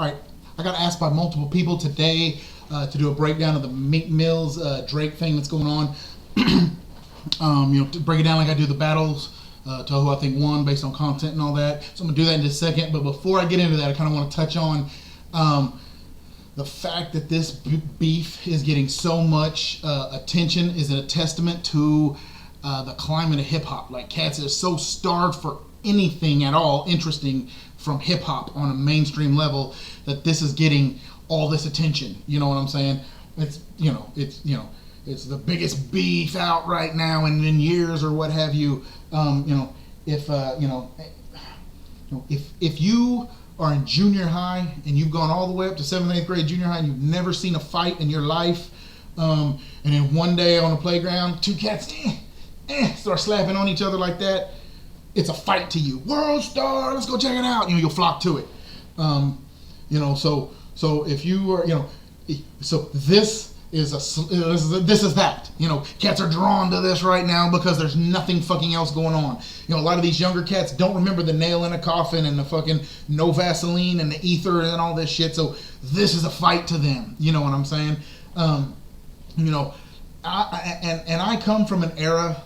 All right, I got asked by multiple people today to do a breakdown of the Meek Mill's Drake thing that's going on. To break it down like I do the battles, to who I think won based on content and all that. So I'm gonna do that in just a second. But before I get into that, I kind of want to touch on the fact that this beef is getting so much attention is a testament to the climate of hip hop. Like, cats are so starved for anything at all interesting from hip hop on a mainstream level that this is getting all this attention. You know what I'm saying? It's the biggest beef out right now in years or what have you. If you are in junior high and you've gone all the way up to 7th, 8th grade junior high and you've never seen a fight in your life, and then one day on the playground, two cats start slapping on each other like that, it's a fight to you. World Star, let's go check it out. You'll flock to it. So if you are, so this is that. Cats are drawn to this right now because there's nothing fucking else going on. A lot of these younger cats don't remember the nail in a coffin and the fucking no Vaseline and the ether and all this shit. So this is a fight to them. You know what I'm saying? I come from an era,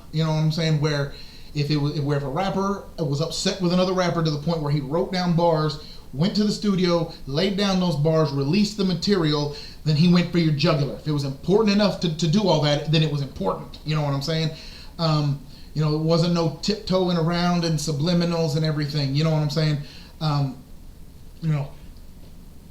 where if a rapper was upset with another rapper to the point where he wrote down bars, went to the studio, laid down those bars, released the material, then he went for your jugular. If it was important enough to do all that, then it was important. You know what I'm saying? It wasn't no tiptoeing around and subliminals and everything. You know what I'm saying?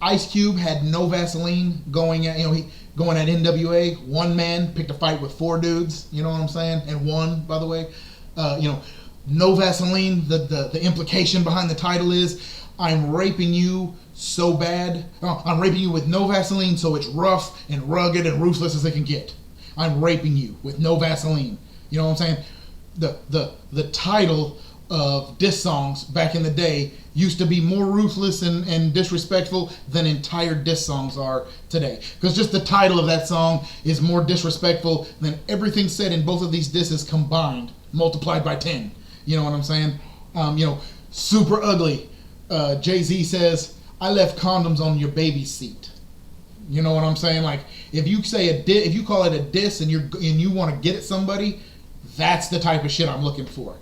Ice Cube had no Vaseline going at NWA. One man picked a fight with 4 dudes. You know what I'm saying? And won, by the way. No Vaseline. The implication behind the title is, I'm raping you so bad. I'm raping you with no Vaseline, so it's rough and rugged and ruthless as it can get. I'm raping you with no Vaseline. You know what I'm saying? The title of diss songs back in the day used to be more ruthless and disrespectful than entire diss songs are today. Because just the title of that song is more disrespectful than everything said in both of these disses combined, multiplied by 10. You know what I'm saying? Super ugly. Jay-Z says, I left condoms on your baby seat. You know what I'm saying? Like, if you say if you call it a diss and you want to get at somebody, that's the type of shit I'm looking for.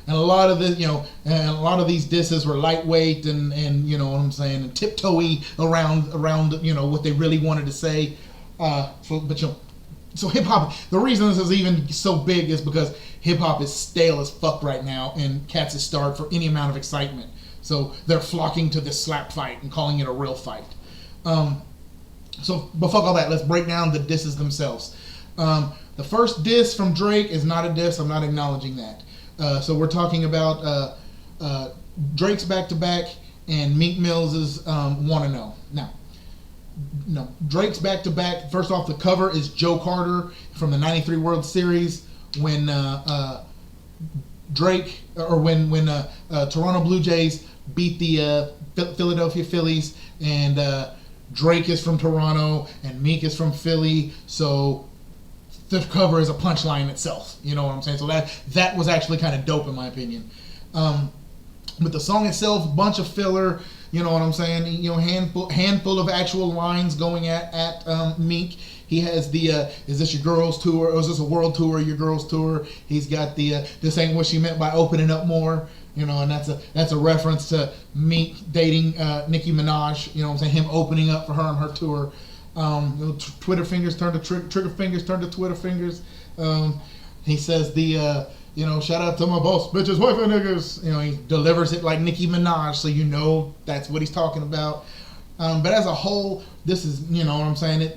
And a lot of the, and a lot of these disses were lightweight and you know what I'm saying, and tiptoey around what they really wanted to say. So hip hop. The reason this is even so big is because hip hop is stale as fuck right now, and cats is starved for any amount of excitement. So they're flocking to this slap fight and calling it a real fight. But fuck all that. Let's break down the disses themselves. The first diss from Drake is not a diss. I'm not acknowledging that. So we're talking about Drake's Back to Back and Meek Mill's is Wanna Know. Now, no, Drake's Back to Back, first off, the cover is Joe Carter from the '93 World Series when Toronto Blue Jays beat the Philadelphia Phillies, and Drake is from Toronto and Meek is from Philly, so the cover is a punchline itself. You know what I'm saying? So that was actually kind of dope in my opinion. But the song itself, bunch of filler. You know what I'm saying? Handful of actual lines going at Meek. He has the is this your girls tour, or is this a world tour, your girls tour? He's got the this ain't what she meant by opening up more. And that's a reference to Meek dating Nicki Minaj. You know what I'm saying? Him opening up for her on her tour. Twitter fingers turn to trigger fingers turn to Twitter fingers. He says shout out to my boss, bitches, wife, and niggas. He delivers it like Nicki Minaj, so that's what he's talking about. But as a whole, this is, what I'm saying,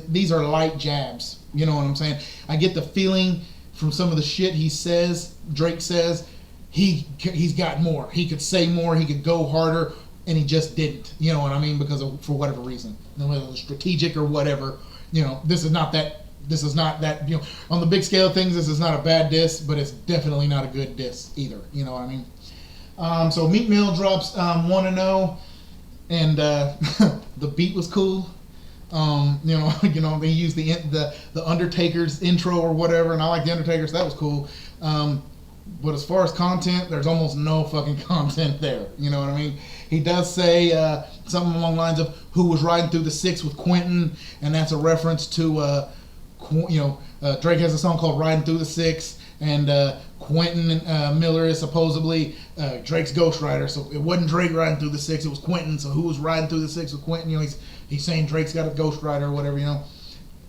these are light jabs. You know what I'm saying? I get the feeling from some of the shit he says, Drake says, he's got more. He could say more, he could go harder, and he just didn't. You know what I mean? For whatever reason. Whether it was strategic or whatever, this is not that, on the big scale of things, this is not a bad diss, but it's definitely not a good diss either. You know what I mean? So Meek Mill drops Wanna Know, and the beat was cool. They used the Undertaker's intro or whatever, and I like the Undertaker, so that was cool. But as far as content, there's almost no fucking content there. You know what I mean? He does say something along the lines of who was riding through the six with Quentin, and that's a reference to, Drake has a song called Riding Through the Six, and Quentin Miller is supposedly Drake's ghostwriter. So it wasn't Drake riding through the six, it was Quentin. So who was riding through the six with Quentin? You know, he's saying Drake's got a ghostwriter or whatever, you know.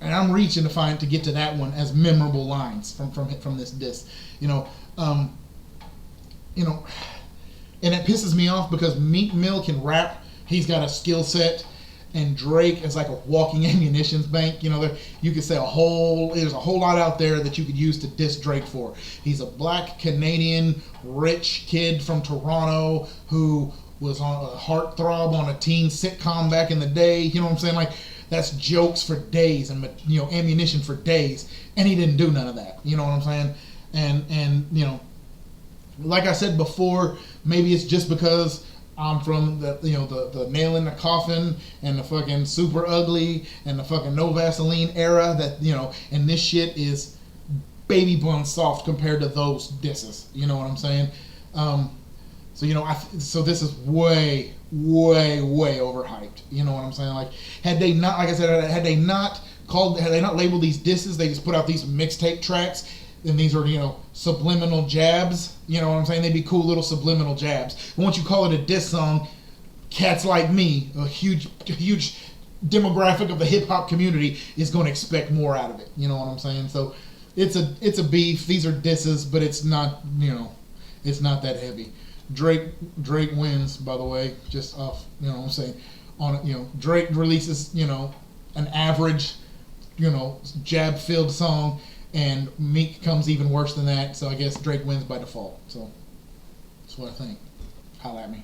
And I'm reaching to get to that one as memorable lines from this diss. And it pisses me off because Meek Mill can rap. He's got a skill set, and Drake is like a walking ammunitions bank. You know, you could say there's a whole lot out there that you could use to diss Drake for. He's a black Canadian rich kid from Toronto who was on a heartthrob on a teen sitcom back in the day. You know what I'm saying? Like, that's jokes for days and, ammunition for days, and he didn't do none of that. You know what I'm saying? And like I said before, maybe it's just because I'm from the nail in the coffin and the fucking super ugly and the fucking no Vaseline era that, and this shit is baby bun soft compared to those disses. You know what I'm saying? So this is way overhyped. You know what I'm saying? Like, had they not labeled these disses, they just put out these mixtape tracks, and these are, subliminal jabs. You know what I'm saying? They'd be cool little subliminal jabs. But once you call it a diss song, cats like me, a huge demographic of the hip hop community, is going to expect more out of it. You know what I'm saying? So it's a beef. These are disses, but it's not, it's not that heavy. Drake wins, by the way, just off, what I'm saying. Drake releases, an average, jab-filled song, and Meek comes even worse than that, so I guess Drake wins by default. So that's what I think. Holla at me.